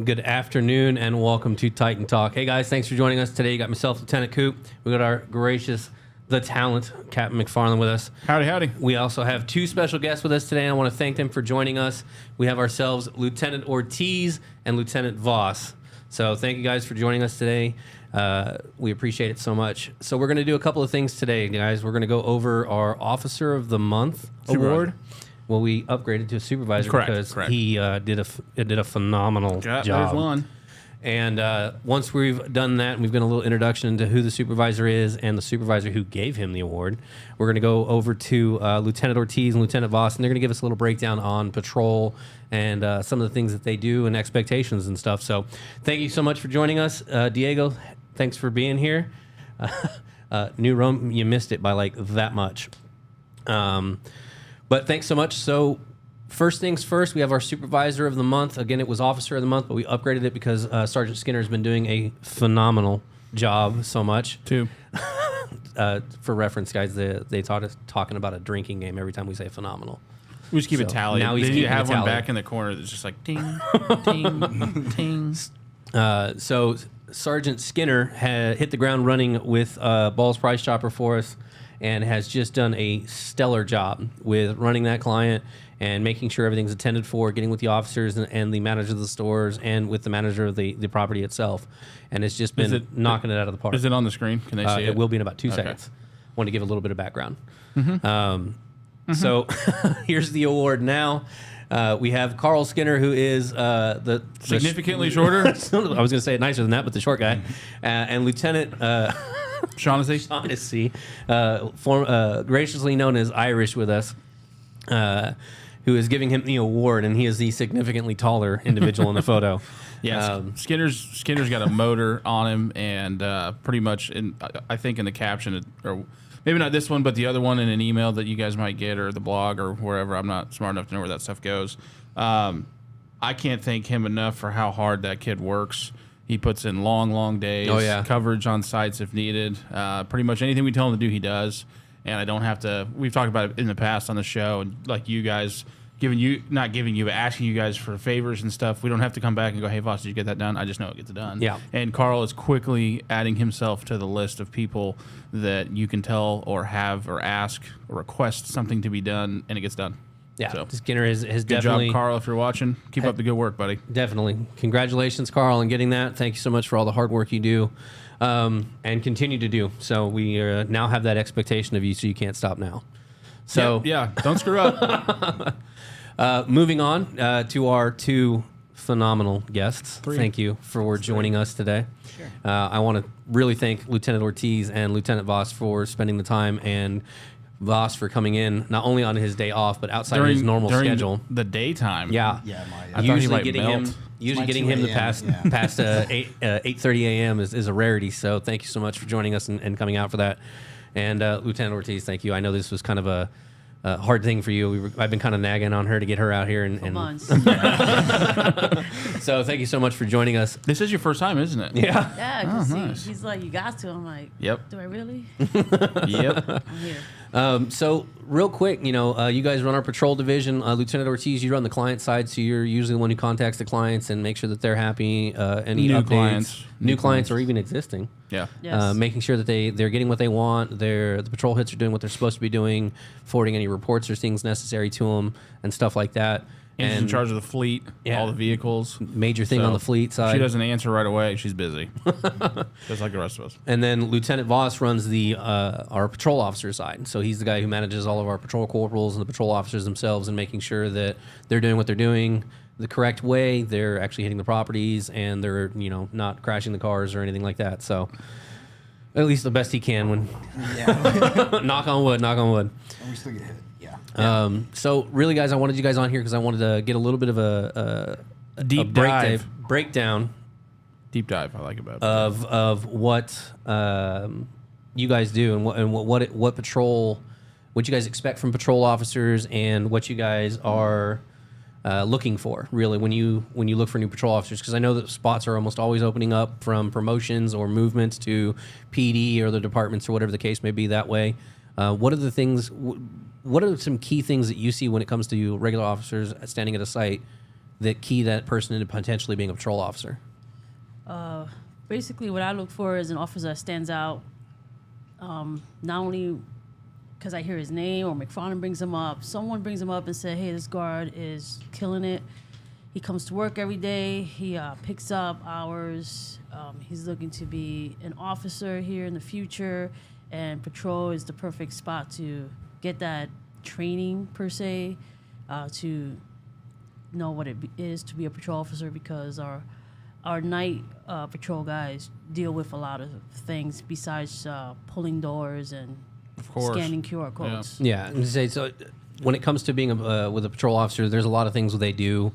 Good afternoon and welcome to Titan Talk. Hey guys, thanks for joining us today. You got myself, Lieutenant Coop. We got our gracious, the talent, Captain McFarland with us. Howdy, howdy. We also have two special guests with us today, and I want to thank them for joining us. We have ourselves Lieutenant Ortiz and Lieutenant Voss. So thank you guys for joining us today. We appreciate it so much. So we're going to do a couple of things today, guys. We're going to go over our Officer of the Month award. Well, we upgraded to a supervisor because he did a phenomenal job. There's one. And once we've done that, and we've got a little introduction into who the supervisor is and the supervisor who gave him the award, we're going to go over to Lieutenant Ortiz and Lieutenant Voss, and they're going to give us a little breakdown on patrol and some of the things that they do and expectations and stuff. So thank you so much for joining us. Diego, thanks for being here. New Rome, you missed it by like that much. But thanks so much. So first things first, we have our Supervisor of the Month. Again, it was Officer of the Month, but we upgraded it because Sergeant Skinner has been doing a phenomenal job so much. Two. For reference, guys, they taught us talking about a drinking game every time we say phenomenal. We just keep it tallied. Now you have one back in the corner that's just like ding, ding, ding. So Sergeant Skinner had hit the ground running with Ball's Price Chopper for us and has just done a stellar job with running that client and making sure everything's attended for, getting with the officers and the manager of the stores and with the manager of the property itself. And it's just been knocking it out of the park. Is it on the screen? Can they see it? It will be in about 2 seconds. I want to give a little bit of background. So here's the award now. We have Carl Skinner, who is the significantly shorter. I was going to say it nicer than that, but the short guy. And Lieutenant Shaughnessy, graciously known as Irish with us, who is giving him the award, and he is the significantly taller individual in the photo. Yes, Skinner's got a motor on him, and pretty much, I think in the caption, or maybe not this one, but the other one in an email that you guys might get, or the blog, or wherever. I'm not smart enough to know where that stuff goes. I can't thank him enough for how hard that kid works. He puts in long days, coverage on sites if needed. Pretty much anything we tell him to do, he does. And I don't have to. We've talked about it in the past on the show, and like you guys, not giving you, but asking you guys for favors and stuff. We don't have to come back and go, "Hey, Voss, did you get that done?" I just know it gets done. Yeah. And Carl is quickly adding himself to the list of people that you can tell or have or ask or request something to be done, and it gets done. Yeah, so, Skinner has good definitely... Good job, Carl, if you're watching. Keep up the good work, buddy. Definitely. Congratulations, Carl, on getting that. Thank you so much for all the hard work you do and continue to do. So we now have that expectation of you, so you can't stop now. So Yeah, don't screw up. Moving on to our two phenomenal guests. Thank you for joining us today. Sure. I want to really thank Lieutenant Ortiz and Lieutenant Voss for spending the time, and Voss for coming in not only on his day off but outside of his normal schedule. The daytime. Yeah. Usually getting him the past 8:30 a.m. is a rarity. So thank you so much for joining us and coming out for that. And Lieutenant Ortiz, thank you. I know this was kind of a hard thing for you. I've been kind of nagging on her to get her out here and months. So thank you so much for joining us. This is your first time, isn't it? Yeah. Yeah, because nice. he's like, "You got to." I'm like, Yep. Do I really? Yep. I'm here. So real quick, you guys run our patrol division. Lieutenant Ortiz, you run the client side, so you're usually the one who contacts the clients and make sure that they're happy. Any New updates, clients. new clients, or even existing. Yeah. Yes. Making sure that they're getting what they want. The patrol hits are doing what they're supposed to be doing, forwarding any reports or things necessary to them and stuff like that. And she's in charge of the fleet, Yeah. all the vehicles. Major thing So, on the fleet side. She doesn't answer right away. She's busy, just like the rest of us. And then Lieutenant Voss runs our patrol officer side. So he's the guy who manages all of our patrol corporals and the patrol officers themselves and making sure that they're doing what they're doing the correct way. They're actually hitting the properties and they're, not crashing the cars or anything like that. So at least the best he can when knock on wood. And we still get hit. Yeah. So really, guys, I wanted you guys on here because I wanted to get a little bit of a Deep breakdown Deep dive. I like about it. of what you guys do and what patrol, what you guys expect from patrol officers, and what you guys are looking for really when you look for new patrol officers, because I know that spots are almost always opening up from promotions or movements to PD or the departments or whatever the case may be that way. What are the things? What are some key things that you see when it comes to regular officers standing at a site that key that person into potentially being a patrol officer? Basically, what I look for is an officer that stands out. Not only because I hear his name or McFarland brings him up, someone brings him up and say, "Hey, this guard is killing it. He comes to work every day. He picks up hours. He's looking to be an officer here in the future, and patrol is the perfect spot to get that training per se, to know what it is to be a patrol officer, because our night patrol guys deal with a lot of things besides pulling doors and Of course. scanning QR codes. Yeah, and say so. When it comes to being with a patrol officer, there's a lot of things they do.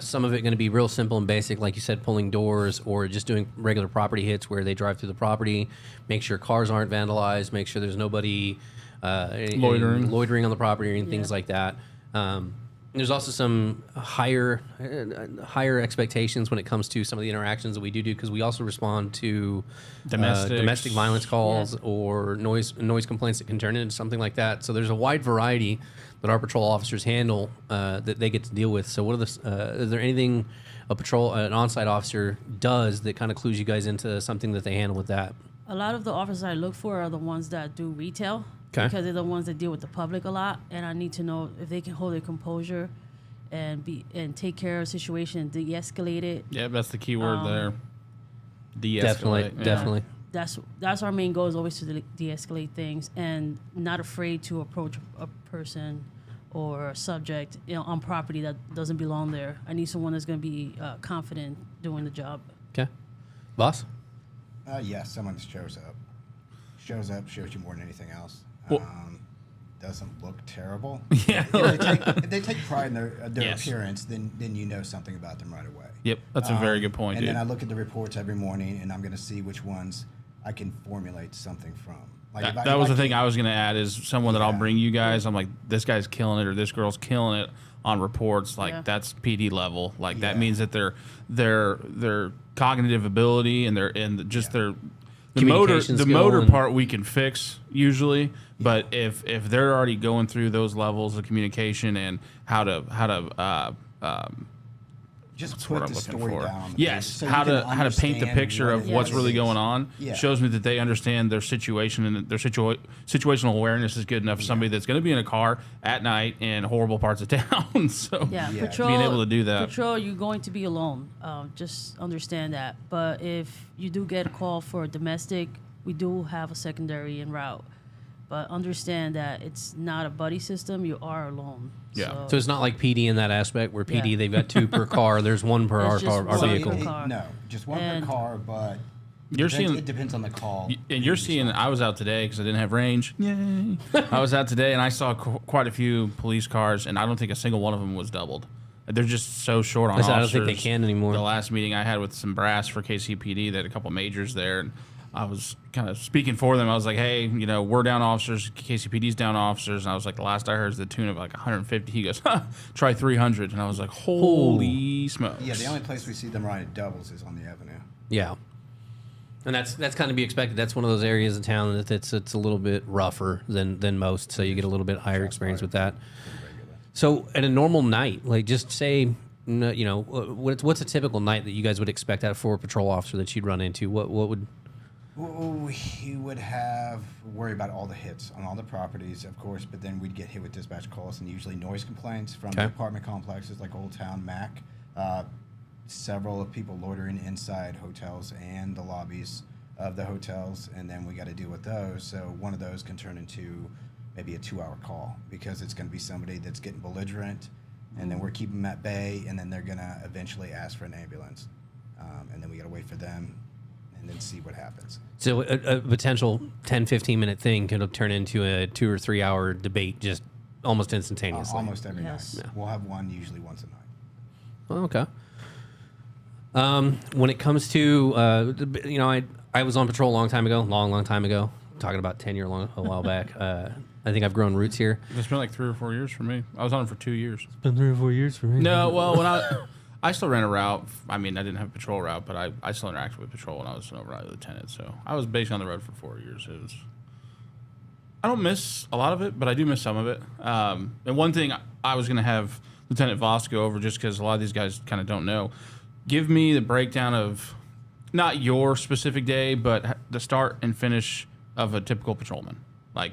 Some of it going to be real simple and basic, like you said, pulling doors or just doing regular property hits where they drive through the property, make sure cars aren't vandalized, make sure there's nobody loitering on the property or any things like that. There's also some higher expectations when it comes to some of the interactions that we do because we also respond to domestic violence calls or noise complaints that can turn into something like that. So there's a wide variety that our patrol officers handle that they get to deal with. So what are is there anything an on-site officer does that kind of clues you guys into something that they handle with that? A lot of the officers I look for are the ones that do retail. Okay. Because they're the ones that deal with the public a lot, and I need to know if they can hold their composure and take care of a situation and de-escalate it. Yeah, that's the key word there. De-escalate. Definitely. That's our main goal, is always to de-escalate things and not afraid to approach a person or a subject on property that doesn't belong there. I need someone that's going to be confident doing the job. Okay. Voss? Yes, someone that shows up, shows you more than anything else. Well, doesn't look terrible. Yeah. If they take pride in their Yes. appearance, then you know something about them right away. Yep, that's a very good point, And dude. then I look at the reports every morning, and I'm going to see which ones I can formulate something from. Like That was the thing I was going to add is someone that I'll bring you guys. I'm like, this guy's killing it or this girl's killing it on reports. Like that's PD level. Like that means that their cognitive ability and their the motor part we can fix usually, but if they're already going through those levels of communication and how to just what put I'm the looking story for. down on the Yes, page so you how can to paint the understand picture what of it what's is. really going on Yeah. shows me that they understand their situation and their situational awareness is good enough for somebody that's going to be in a car at night in horrible parts of town. So Patrol, being able to do that. Patrol, you're going to be alone. Just understand that. But if you do get a call for a domestic, we do have a secondary en route. But understand that it's not a buddy system. You are alone. Yeah. So it's not like PD in that aspect where PD, they've got two per car. There's one per It's just our one vehicle. per car. No, just one And- per car, but You're it depends on the call. And you're seeing, I was out today because I didn't have range. Yay. I was out today and I saw quite a few police cars, and I don't think a single one of them was doubled. They're just so short on I don't officers. think they can anymore. The last meeting I had with some brass for KCPD, they had a couple majors there, and I was kind of speaking for them. I was like, hey, we're down officers, KCPD's down officers. And I was like, the last I heard is the tune of like 150. He goes, try 300. And I was like, holy smokes. Yeah, the only place we see them riding doubles is on the avenue. Yeah. And that's kind of be expected. That's one of those areas of town that it's a little bit rougher than most, so you get a little bit higher experience with that. So at a normal night, like just say, what's a typical night that you guys would expect out for a patrol officer that you'd run into? What would... He would worry about all the hits on all the properties, of course, but then we'd get hit with dispatch calls and usually noise complaints from the apartment complexes like Old Town, Mac. Several of people loitering inside hotels and the lobbies of the hotels, and then we got to deal with those. So one of those can turn into maybe a 2-hour call because it's going to be somebody that's getting belligerent, and then we're keeping them at bay, and then they're going to eventually ask for an ambulance. And then we got to wait for them and then see what happens. So a potential 10, 15-minute thing could turn into a 2 or 3 hour debate just almost instantaneously. Almost every Yes. night. Yeah. We'll have one usually once a night. Oh, okay. When it comes to, I was on patrol a long time ago, long time ago. I'm talking about 10 years a while back. I think I've grown roots here. It's been like 3 or 4 years for me. I was on it for 2 years. It's been 3 or 4 years for me. No, well, when I still ran a route. I mean, I didn't have a patrol route, but I still interacted with patrol when I was an override lieutenant. So I was basically on the road for 4 years. I don't miss a lot of it, but I do miss some of it. And one thing I was going to have Lieutenant Voss go over, just because a lot of these guys kind of don't know. Give me the breakdown of not your specific day, but the start and finish of a typical patrolman. Like,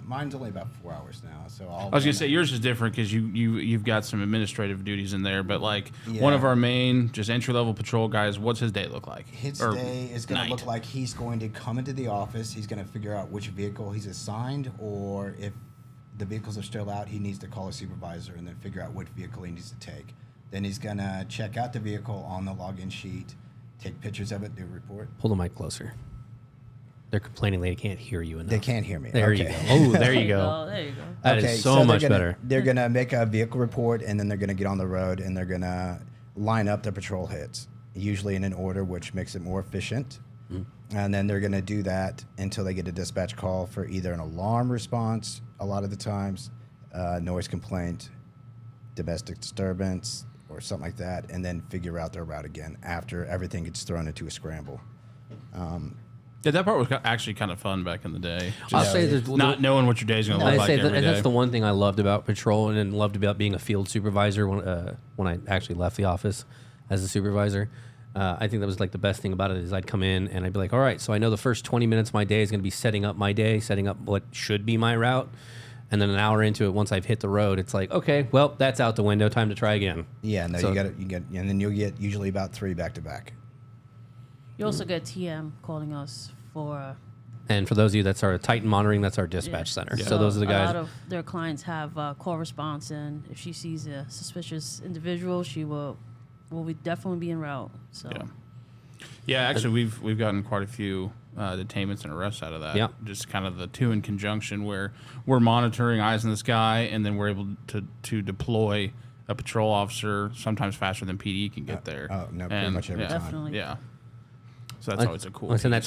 Mine's only about 4 hours now, so I was gonna say yours is different because you've got some administrative duties in there. But like one of our main just entry level patrol guys, what's his day look like? His day is going to look like he's going to come into the office. He's going to figure out which vehicle he's assigned, or if the vehicles are still out, he needs to call a supervisor and then figure out which vehicle he needs to take. Then he's going to check out the vehicle on the login sheet, take pictures of it, do a report. Pull the mic closer. They're complaining they can't hear you enough. They can't hear me. There you go. Oh, there you go. There you go. That is so much better. They're going to make a vehicle report, and then they're going to get on the road, and they're going to line up the patrol hits, usually in an order, which makes it more efficient. And then they're going to do that until they get a dispatch call for either an alarm response, a lot of the times, noise complaint, domestic disturbance, or something like that, and then figure out their route again after everything gets thrown into a scramble. Yeah, that part was actually kind of fun back in the day. I'll say there's Not knowing what your day's going to look like every day. That's the one thing I loved about patrol and loved about being a field supervisor when I actually left the office as a supervisor. I think that was like the best thing about it is I'd come in and I'd be like, all right, so I know the first 20 minutes of my day is going to be setting up my day, setting up what should be my route. And then an hour into it, once I've hit the road, it's like, okay, well, that's out the window. Time to try again. Yeah, no, so, you get, and then you'll get usually about 3 back to back. You also get TM calling us for. And for those of you that's our Titan monitoring, that's our dispatch center. Yeah. So those are the guys. A lot of their clients have call response, and if she sees a suspicious individual, she will definitely be en route. So. Yeah, actually, we've gotten quite a few detainments and arrests out of that. Yeah. Just kind of the two in conjunction where we're monitoring, eyes in the sky, and then we're able to deploy a patrol officer sometimes faster than PD can get there. Pretty much every time. Definitely. Yeah. So that's always a cool piece. And that's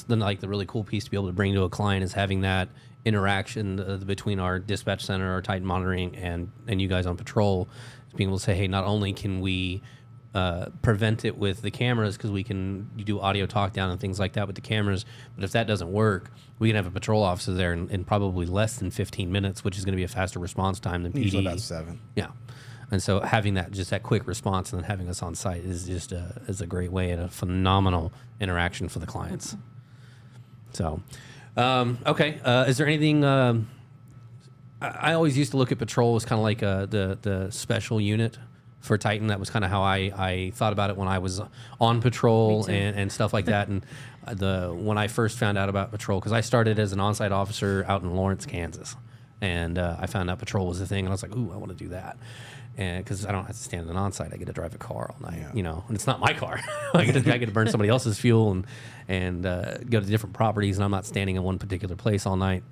the like the really cool piece to be able to bring to a client is having that interaction between our dispatch center, our Titan monitoring, and you guys on patrol, being able to say, hey, not only can we prevent it with the cameras because you do audio talk down and things like that with the cameras, but if that doesn't work, we can have a patrol officer there in probably less than 15 minutes, which is going to be a faster response time than PD. Usually about 7. Yeah. And so having that quick response and then having us on site is just is a great way and a phenomenal interaction for the clients. So, okay. Is there anything? I always used to look at patrol as kind of like the special unit for Titan. That was kind of how I thought about it when I was on patrol and stuff like that. And when I first found out about patrol, because I started as an on-site officer out in Lawrence, Kansas, and I found out patrol was a thing, and I was like, ooh, I want to do that. And because I don't have to stand in an on-site, I get to drive a car all night, and it's not my car. I get to burn somebody else's fuel and go to different properties, and I'm not standing in one particular place all night.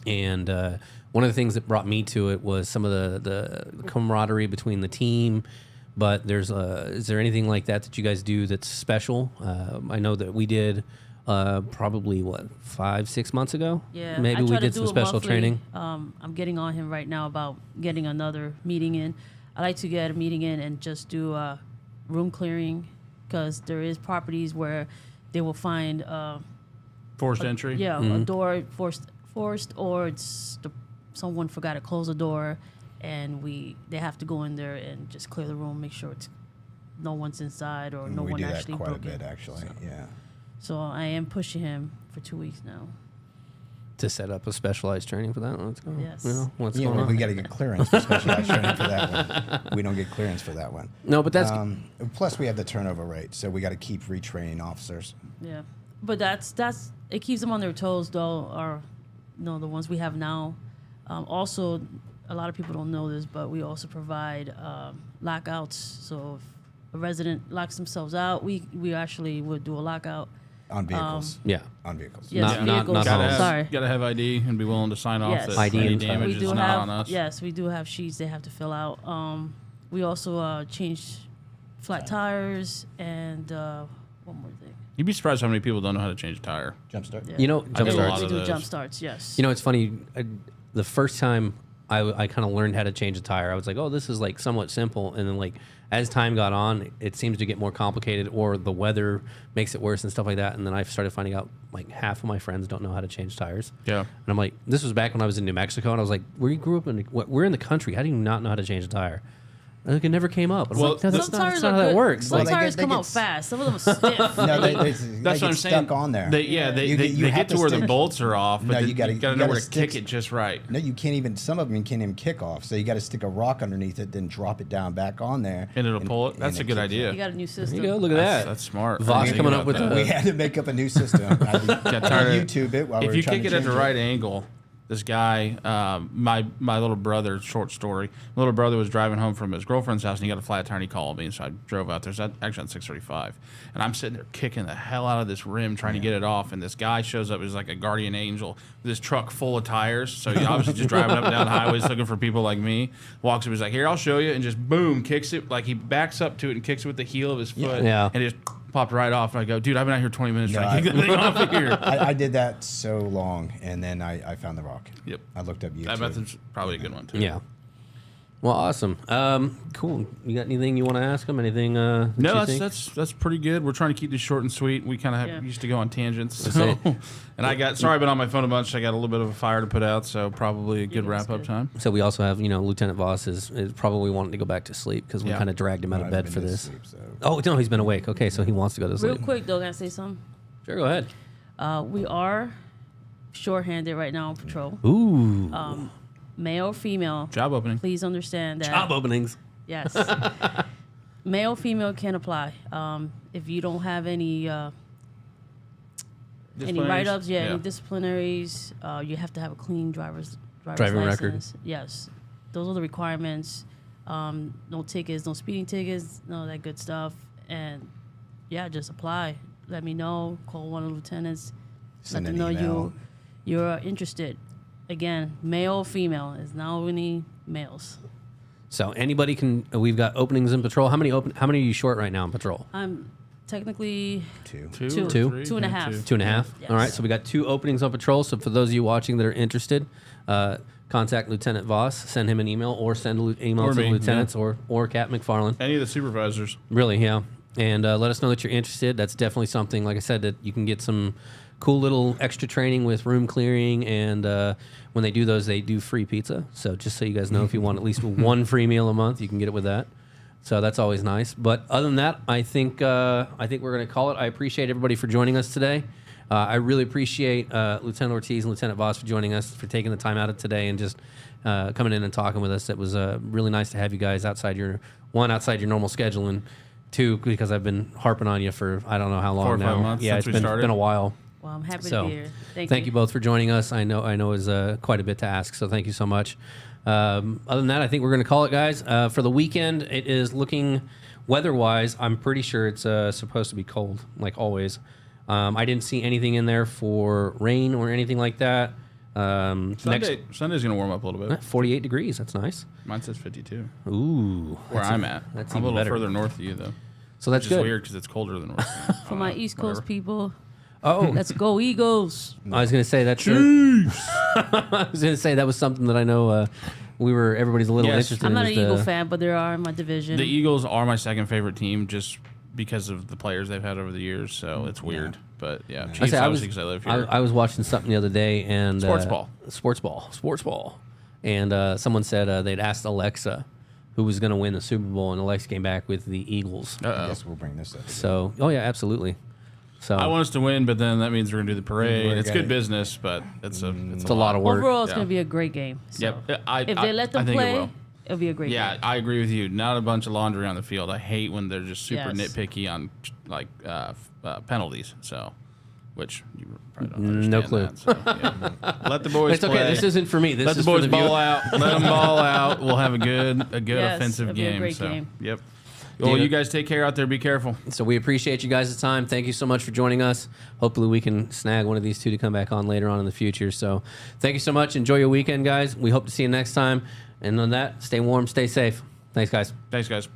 And one of the things that brought me to it was some of the camaraderie between the team. But is there anything like that you guys do that's special? I know that we did probably 5-6 months ago. Yeah, maybe we did some special training. I'm getting on him right now about getting another meeting in. I like to get a meeting in and just do room clearing because there is properties where they will find forced entry. Yeah, a door forced, or someone forgot to close the door, and they have to go in there and just clear the room, make sure no one's inside or no one actually broke it. We do that quite a bit, actually. Yeah. So I am pushing him for 2 weeks now. To set up a specialized training for that? Let's go. Yes. What's going on? We got to get clearance for specialized training for that one. We don't get clearance for that one. No, but that's... plus, we have the turnover rate, so we got to keep retraining officers. Yeah. But it keeps them on their toes, though, the ones we have now. Also, a lot of people don't know this, but we also provide lockouts. So if a resident locks themselves out, we actually would do a lockout. On vehicles. On vehicles. Yes, not vehicles. Gotta have ID and be willing to sign off that ID any and damage is not on us. Yes, we do have sheets they have to fill out. We also change flat tires and one more thing. You'd be surprised how many people don't know how to change a tire. Jump start. Yeah. Jump starts. We do jump starts, yes. It's funny. The first time I kind of learned how to change a tire. I was like, oh, this is like somewhat simple. And then like as time got on, it seems to get more complicated, or the weather makes it worse and stuff like that. And then I started finding out like half of my friends don't know how to change tires. Yeah. And I'm like, this was back when I was in New Mexico, and I was like, we grew up in, we're in the country. How do you not know how to change a tire? Like, it never came up. I was Well, like, that's Some not tires how are that good. works. Some Like, tires they come get out fast. Some of them are stiff. No, they That's get what I'm saying. stuck on there. They You get have to to where the stick- bolts are off, but No, then you gotta- you gotta you know gotta where to stick- kick it just right. No, you can't even. Some of them you can't even kick off. So you got to stick a rock underneath it, then drop it down back on there, And it'll pull it. That's a good kicks idea. You got a new system. there you go. Look at That's, that. that's smart. Voss I didn't coming think up with about the- that. We had to make up a new system. I Got tired of- YouTube it while we If were you trying kick to it at the change right angle, this guy, my little brother, short story, my little brother was driving home from his girlfriend's house, and he got a flat tire, and he called me, and so I drove out there. So actually on 635, and I'm sitting there kicking the hell out of this rim, trying to get it off, and this guy shows up, he's like a guardian angel, with this truck full of tires, so he's obviously just driving up and down the highways looking for people like me, walks up, he's like, here, I'll show you, and just boom, kicks it, like he backs up to it and kicks it with the heel of his foot, Yeah. and it just popped right off, and I go, dude, I've been out here 20 minutes No, trying to kick that thing off of here. I did that so long, and then I found the rock. Yep. I looked up YouTube. That method's probably a good one, too. Yeah. Well, awesome. Cool. You got anything you want to ask them? Anything? That you No, think? that's pretty good. We're trying to keep this short and sweet. We kind of Yeah. used to go on tangents. say- So. And I got sorry, I've been on my phone a bunch. I got a little bit of a fire to put out, so probably a good Yeah, that's wrap up good. time. So we also have, Lieutenant Voss is probably wanting to go back to sleep because we Yeah. kind of dragged him out No, of I've bed been for to this. sleep, so. Oh no, he's been awake. Okay, so he wants to go to sleep. Real quick though, can I say something? Sure, go ahead. We are short-handed right now on patrol. Ooh, Male or female. Job opening. Please understand that. job openings. Yes. Male, female can apply. If you don't have any Disciplinaries? write-ups, any disciplinaries, you have to have a clean driver's Driving record. license. Yes, those are the requirements. No tickets, no speeding tickets, none of that good stuff. And yeah, just apply. Let me know. Call one of the lieutenants. Send let an them know email. you're interested. Again, male, female. It's not only males. So anybody can. We've got openings in patrol. How many are you short right now in patrol? I'm technically Two. Two, Two. or Two? three? 2.5. Yeah, 2.5. Yes. All right. So we got 2 openings on patrol. So for those of you watching that are interested, contact Lieutenant Voss. Send him an email, or send an email Or to the me, lieutenants, or Cap McFarland. Any of the supervisors. Really, yeah. And let us know that you're interested. That's definitely something, like I said, that you can get some cool little extra training with room clearing. And when they do those, they do free pizza. So just so you guys know, if you want at least one free meal a month, you can get it with that. So that's always nice. But other than that, I think we're going to call it. I appreciate everybody for joining us today. I really appreciate Lieutenant Ortiz and Lieutenant Voss for joining us, for taking the time out of today and just coming in and talking with us. It was really nice to have you guys outside your normal schedule, and 2, because I've been harping on you for I don't know how long 4 or now. 5 months Yeah, since it's we been started. a while. Well, I'm happy So, to be here. Thank you both for joining us. I know it was quite a bit to ask, so thank you so much. Other than that, I think we're going to call it, guys. For the weekend, it is looking weather-wise. I'm pretty sure it's supposed to be cold, like always. I didn't see anything in there for rain or anything like that. Sunday's going to warm up a little bit. 48 degrees. That's nice. Mine says 52. Ooh, Where I'm at. that's I'm a even little better. further north of you, though. So that's Which is good. weird because it's colder than north. For my East Coast people, Oh, let's go Eagles. I was going to say that's. I was going to say that was something that I know everybody's a little Yes. interested I'm in. not an is the- Eagle fan, but they are in my division. The Eagles are my second favorite team just because of the players they've had over the years, so it's weird. But yeah, Chiefs, obviously, because I live here. I was watching something the other day and Sports ball, and someone said they'd asked Alexa who was going to win the Super Bowl, and Alexa came back with the Eagles. I Uh-oh. guess we'll bring this up. So, oh yeah, absolutely. So I want us to win, but then that means we're going to do the parade. We're It's gonna- good business, but it's a lot of work. Overall, it's Yeah. going to be a great game. So Yep. if they let them I think play, it will. it'll be a great Yeah, game. I agree with you. Not a bunch of laundry on the field. I hate when they're just super Yes. nitpicky on like penalties. So, which you probably don't understand. No clue. That, so, yeah. Let the boys it's play. okay. This isn't for me. This Let is the boys for the ball viewer. out. Let them ball out. We'll have a good Yes, offensive it'll be a game. great So, game. yep. Well, Dude. you guys take care out there. Be careful. So we appreciate you guys' time. Thank you so much for joining us. Hopefully we can snag one of these 2 to come back on later on in the future. So thank you so much. Enjoy your weekend, guys. We hope to see you next time. And on that, stay warm, stay safe. Thanks, guys. Thanks, guys.